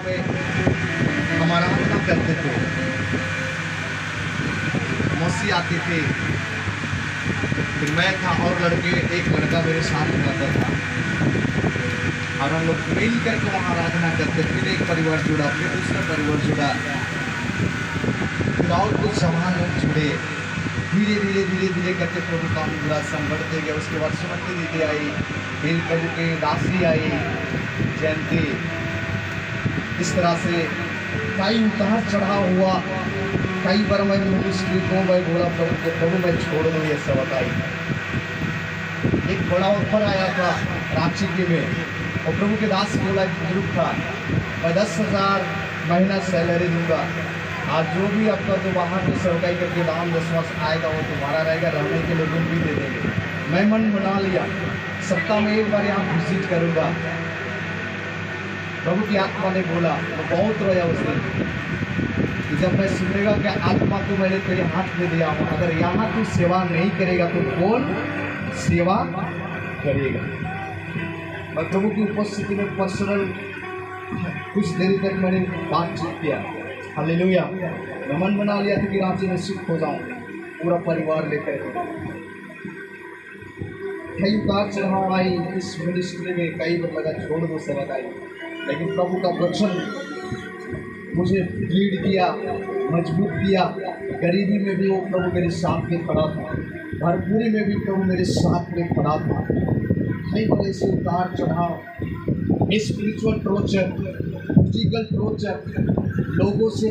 में हम आराधना करते थे, मौसी आते थे, फिर मैं था और एक लड़का मेरे साथ रहता था और हम लोग मिल करके वहाँ आराधना करते थे। फिर एक परिवार जुड़ा, फिर दूसरा परिवार जुड़ा, फिर और कुछ समाज लोग जुड़े। धीरे धीरे धीरे धीरे करके प्रभु का पूरा बढ़ते गया। उसके बाद सुमति दीदी आई, फिर प्रभु के दासी आई, जयंती। इस तरह से कई उतार चढ़ाव हुआ। कई बार मैं मिनिस्ट्री को मैं बोला प्रभु को, प्रभु मैं छोड़ दूँ ये सब बताई। एक बड़ा ऑफर आया था रांची के में, और प्रभु के दास बोला, एक बुजुर्ग था, मैं 10,000 महीना सैलरी दूंगा, आज जो भी आपका तो वहाँ पे सरकारी करके दान 10 वर्ष आएगा वो तुम्हारा रहेगा, रहने के लिए रूम भी दे देंगे। मैं मन बना लिया, सप्ताह में एक बार यहाँ विजिट करूँगा। प्रभु की आत्मा ने बोला, तो बहुत रोया उस दिन कि जब मैं सुनेगा कि आत्मा को मैंने तेरे हाथ में दिया हूँ, अगर यहाँ तू सेवा नहीं करेगा तो कौन सेवा करेगा। मैं प्रभु की उपस्थिति में पर्सनल कुछ देर तक मैंने बातचीत किया। हालेलुया। मैं मन बना लिया था कि रांची में शिफ्ट हो जाऊँ पूरा परिवार लेकर। कई उतार चढ़ाव आई इस मिनिस्ट्री में, कई बार लगा छोड़ दो सेवा आई, लेकिन प्रभु का वचन मुझे लीड किया, मजबूत किया। गरीबी में भी वो प्रभु मेरे साथ में खड़ा था, भरपूरी में भी प्रभु मेरे साथ में खड़ा था। कई बड़े से उतार चढ़ाव, स्पिरिचुअल टॉर्चर, फिजिकल टॉर्चर, लोगों से,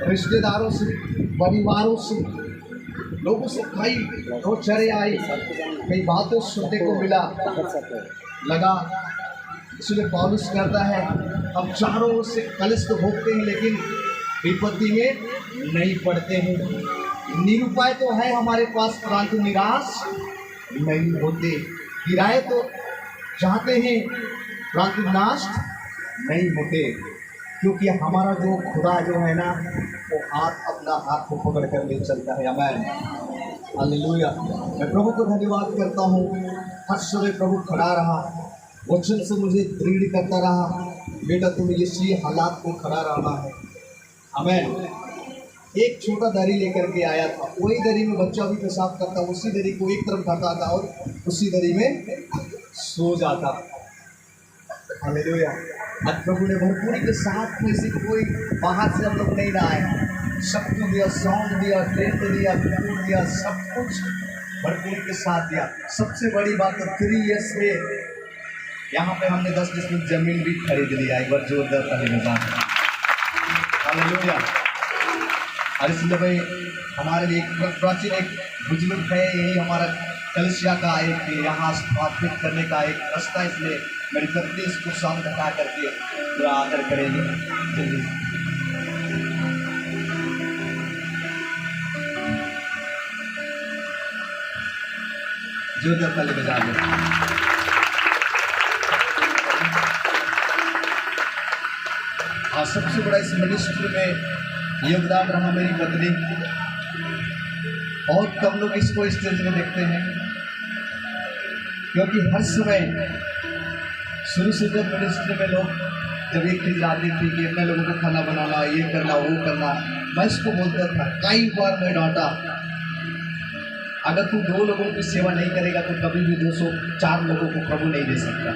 रिश्तेदारों से, परिवारों से, लोगों से कई टॉर्चरें आई, कई बातों सुनने को मिला। लगा इसलिए पौलुस करता है, हम चारों ओर से कलश तो भोगते हैं लेकिन विपत्ति में नहीं पड़ते हैं। निरुपाय तो है हमारे पास, परंतु निराश नहीं होते। गिराए तो चाहते हैं परंतु नाश नहीं होते, क्योंकि हमारा जो खुदा जो है ना, वो अपना हाथ को पकड़ कर ले चलता है। आमीन, हालेलुया। मैं प्रभु को धन्यवाद करता हूँ। हर समय प्रभु खड़ा रहा, वचन से मुझे दृढ़ करता रहा, बेटा तुम्हें इसी हालात को खड़ा रहना है। आमीन। एक छोटा दरी लेकर के आया था, वही दरी में बच्चा भी पेशाब करता, उसी दरी को एक तरफ ढकाता और उसी दरी में सो जाता। हालेलुया। आज प्रभु ने भरपूरी के साथ में से कोई बाहर से हम लोग नहीं लाए, सब कुछ दिया, साउंड दिया, टेंट दिया, फूड दिया, सब कुछ भरपूरी के साथ दिया। सबसे बड़ी बात तो 3 ईयर्स में यहाँ पे हमने 10 डिसमिल जमीन भी खरीद लिया। एक बार जोरदार ताली बजा। हालेलुया। और इसलिए भाई हमारे लिए एक प्राचीन एक बुजुर्ग है, यही हमारा कलशिया का एक यहाँ स्थापित करने का एक रास्ता, इसलिए मेरी पत्नी इसको शाम घटा करके पूरा आदर करेगी। जल्दी जोरदार ताली बजा दो। और सबसे बड़ा इस मिनिस्ट्री में योगदान रहा मेरी पत्नी। बहुत कम लोग इसको स्टेज में देखते हैं, क्योंकि हर समय शुरू से जब मिनिस्ट्री में लोग जब एक चीज आती थी कि इतने लोगों को खाना बनाना, ये करना, वो करना, मैं इसको बोलता था, कई बार मैं डांटा, अगर तू 2 लोगों की सेवा नहीं करेगा तो कभी भी 204 लोगों को प्रभु नहीं दे सकता।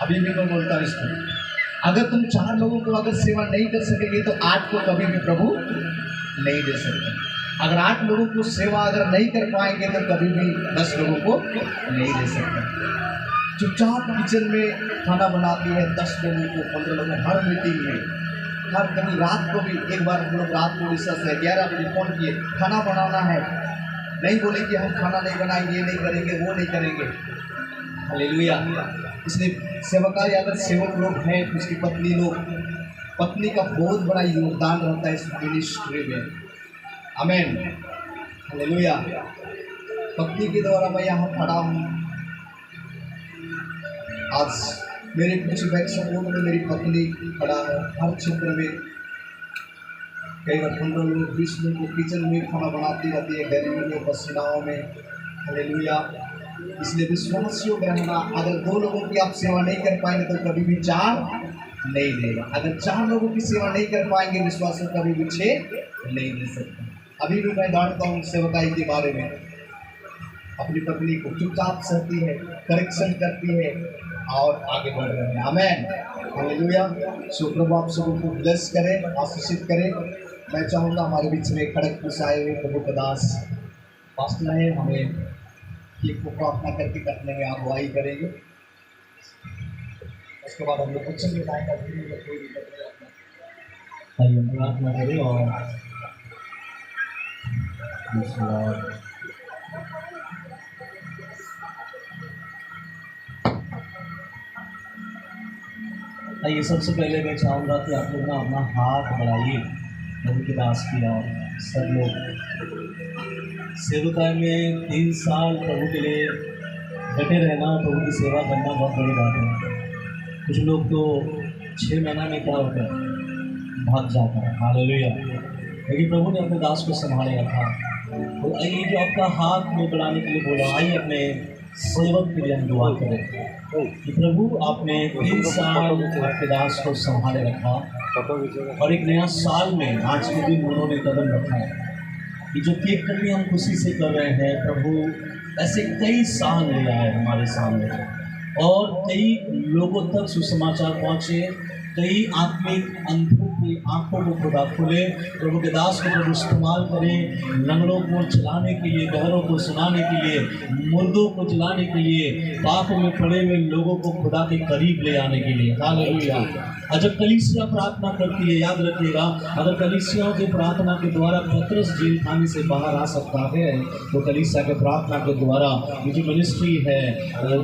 अभी भी मैं बोलता हूँ इसको, अगर तुम 4 लोगों को अगर सेवा नहीं कर सकेंगे तो 8 को कभी भी प्रभु नहीं दे सकते। अगर 8 लोगों को सेवा अगर नहीं कर पाएंगे तो कभी भी 10 लोगों को नहीं दे सकते। चुपचाप किचन में खाना बनाती है 10 लोगों को, 15 लोगों को, हर मीटिंग में, हर कभी रात को भी। एक बार हम लोग रात को रिसर्च है 11 बजे फोन किए, खाना बनाना है, नहीं बोले कि हम खाना नहीं बनाएंगे, ये नहीं करेंगे, वो नहीं करेंगे। हालेलुया। इसलिए सेवकाई अगर सेवक लोग हैं, उसकी पत्नी लोग, पत्नी का बहुत बड़ा योगदान रहता है इस मिनिस्ट्री में। आमीन, हालेलुया। पत्नी के द्वारा मैं यहाँ खड़ा हूँ। आज मेरे कुछ बैक सपोर्ट में मेरी पत्नी खड़ा है। हर क्षेत्र में कई बार 15 लोग 20 लोग को किचन में खाना बनाती रहती है, गर्मी में, पसीनाओं में। हालेलुया। इसलिए विश्वासियों रहना, अगर 2 लोगों की आप सेवा नहीं कर पाएंगे तो कभी भी 4 नहीं लेगा। अगर 4 लोगों की सेवा नहीं कर पाएंगे, विश्वास कभी भी 6 नहीं ले सकते। अभी भी मैं जानता हूँ सेवकाई के बारे में, अपनी पत्नी को चुपचाप सहती है, करेक्शन करती है और आगे बढ़ रहे हैं। आमेन, हालेलुया। सो प्रभु आप सबको को ब्लेस करें, आशीषित करें। मैं चाहूँगा हमारे बीच में खड़गपुर से आए हुए प्रभु के दास पास्टर हैं, हमें केक को प्रार्थना करके करने में अगुवाई करेंगे। उसके बाद हम लोग क्वेश्चन के टाइम का कोई दिक्कत नहीं। आइए प्रार्थना करें और आइए सबसे पहले मैं चाहूँगा कि आप लोग ना अपना हाथ बढ़ाइए प्रभु के दास की ओर। सब लोग सेवकाई में 3 साल प्रभु के लिए डटे रहना, प्रभु की सेवा करना बहुत बड़ी बात है। कुछ लोग तो 6 महीना में क्या होता है, भाग जाता है। हालेलुया। लेकिन प्रभु ने अपने दास को संभाले रखा। तो आइए जो आपका हाथ में बढ़ाने के लिए बोला, आइए अपने सेवक के लिए हम दुआ करें कि प्रभु आपने 3 साल आपके दास को संभाले रखा और एक नया साल में आज के दिन उन्होंने कदम रखा है कि जो केक कटिंग हम खुशी से कर रहे हैं, प्रभु ऐसे कई साल ले आए हमारे सामने और कई लोगों तक सुसमाचार पहुँचे, कई आत्मिक अंधों की आंखों को खुदा खुले। प्रभु के दास को प्रभु इस्तेमाल करें लंगड़ों को चलाने के लिए, बहरों को सुनाने के लिए, मुर्दों को जलाने के लिए, पाप में पड़े हुए लोगों को खुदा के करीब ले आने के लिए। हालेलुया। और जब कलीसिया प्रार्थना करती है, याद रखिएगा, अगर कलीसियाओं की प्रार्थना के द्वारा पतरस जेल खाने से बाहर आ सकता है तो कलीसिया के प्रार्थना के द्वारा ये जो मिनिस्ट्री है,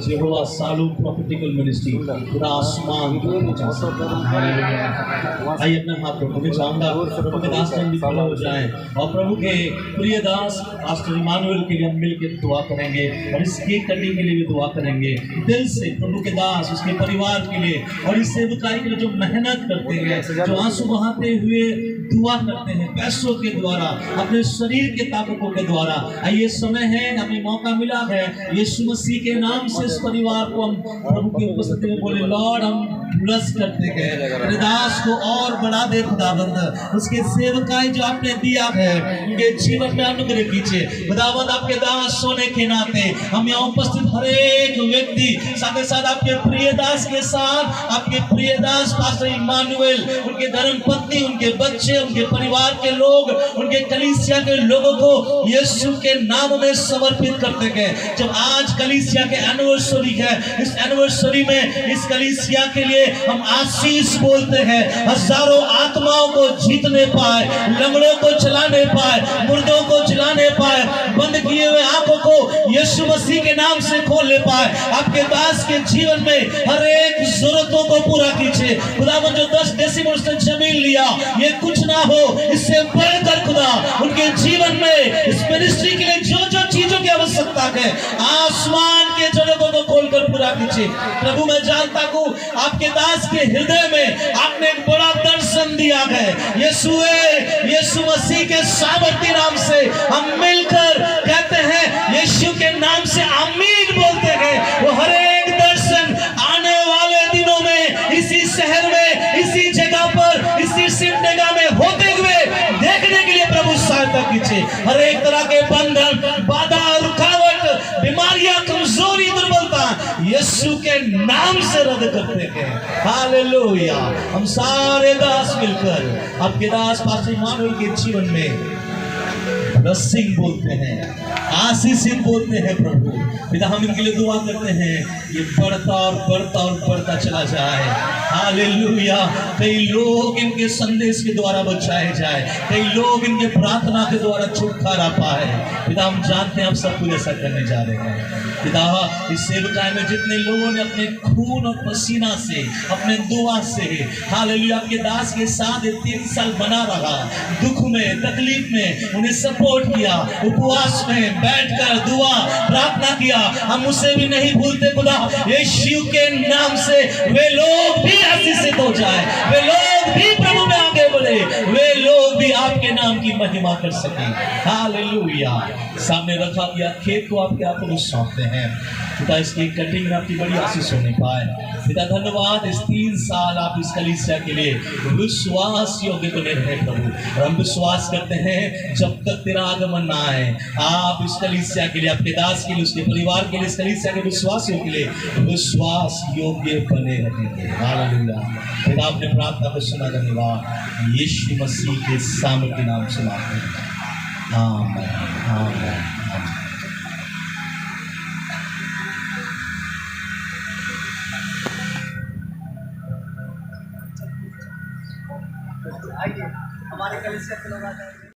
यहोवा सालू प्रॉफिटिकल मिनिस्ट्री, पूरा आसमान तक पहुंचा सकता है। आइए अपने हाथ को मैं चाहूँगा प्रभु के दास में खड़े हो जाएं और प्रभु के प्रिय दास पास्टर इमानुएल के लिए हम मिलकर दुआ करेंगे और इस केक कटिंग के लिए भी दुआ करेंगे दिल से। प्रभु के दास, उसके परिवार के लिए और इस सेवकाई के लिए जो मेहनत करते हैं, जो आंसू बहाते हुए दुआ करते हैं पैसों के द्वारा, अपने शरीर के ताकतों के द्वारा। ये समय है, हमें मौका मिला है यीशु मसीह के नाम से इस परिवार को हम प्रभु की उपस्थिति में बोले, लॉर्ड हम ब्लेस करते हैं, दास को और बढ़ा दे खुदाबंद, उसके सेवकाई जो आपने दिया है उनके जीवन में अनुग्रह कीजिए खुदाबंद। आपके दास सोने के नाते हम यहाँ उपस्थित हर एक व्यक्ति साथ ही साथ आपके प्रिय दास के साथ, आपके प्रिय दास पास्टर इमानुएल, उनके धर्म पत्नी, उनके बच्चे, उनके परिवार के लोग, उनके कलीसिया के लोगों को यीशु के नाम में समर्पित करते हैं। जब आज कलीसिया के एनिवर्सरी है, इस एनिवर्सरी में इस कलीसिया के लिए हम आशीष बोलते हैं, हजारों आत्माओं को जीतने पाए, लंगड़ों को चलाने पाए, मुर्दों को जलाने पाए, बंद किए हुए आंखों को यीशु मसीह के नाम से खोलने पाए। आपके दास के जीवन में हर एक जरूरतों को पूरा कीजिए खुदावन। जो 10 डेसिमल से जमीन लिया, ये कुछ ना हो, इससे बढ़कर खुदा उनके जीवन में इस मिनिस्ट्री के लिए जो जो चीजों की आवश्यकता है, आसमान के जगहों को खोलकर पूरा कीजिए प्रभु। मैं जानता हूँ आपके दास के हृदय में आपने एक बड़ा दर्शन दिया है। यीशु मसीह के सामर्थ्य नाम से हम मिलकर कहते हैं, यीशु के नाम से आमीन बोलते हैं। वो हर एक दर्शन आने वाले दिनों में इसी शहर में, इसी जगह पर, इसी सिमडेगा में होते हुए देखने के लिए प्रभु सहायता कीजिए। हर एक तरह के बंधन, बाधा, रुकावट, बीमारियां, कमजोरी, दुर्बलता यीशु के नाम से रद्द करते हैं। हालेलुया। हम सारे दास मिलकर आपके दास पास्टर इमानुएल के जीवन में ब्लेसिंग बोलते हैं, आशीषित बोलते हैं प्रभु पिता। हम इनके लिए दुआ करते हैं, ये बढ़ता और बढ़ता और बढ़ता चला जाए। हालेलुया। कई लोग इनके संदेश के द्वारा बचाए जाए, कई लोग इनके प्रार्थना के द्वारा छुटकारा पाए पिता। हम जानते हैं आप सब कुछ ऐसा करने जा रहे हैं पिता। इस सेवकाई में जितने लोगों ने अपने खून और पसीना से, अपने दुआ से, हालेलुया, आपके दास के साथ 3 साल बना रहा, दुख में, तकलीफ में उन्हें सपोर्ट किया, उपवास में बैठकर दुआ प्रार्थना किया, हम उसे भी नहीं भूलते खुदा। यीशु के नाम से वे लोग भी आशीषित हो जाए, वे लोग भी प्रभु में आगे बढ़े, वे लोग भी आपके नाम की महिमा कर सकें। हालेलुया। सामने रखा गया खेत को आपके हाथों में सौंपते हैं पिता, इसकी कटिंग में आपकी बड़ी आशीष होने पाए पिता। धन्यवाद, इस 3 साल आप इस कलीसिया के लिए विश्वास योग्य बने रहे प्रभु। और हम विश्वास करते हैं जब तक तेरा आगमन ना आए, आप इस कलीसिया के लिए, आपके दास के लिए, उसके परिवार के लिए, इस कलीसिया के विश्वासियों के लिए विश्वास योग्य बने रहेंगे। हालेलुया। पिता अपने प्रार्थना को सुना, धन्यवाद यीशु मसीह के सामर्थ्य नाम से मांगते हैं। आमीन, आमीन। आइए हमारे कलिसिया के लोग आ जाएंगे।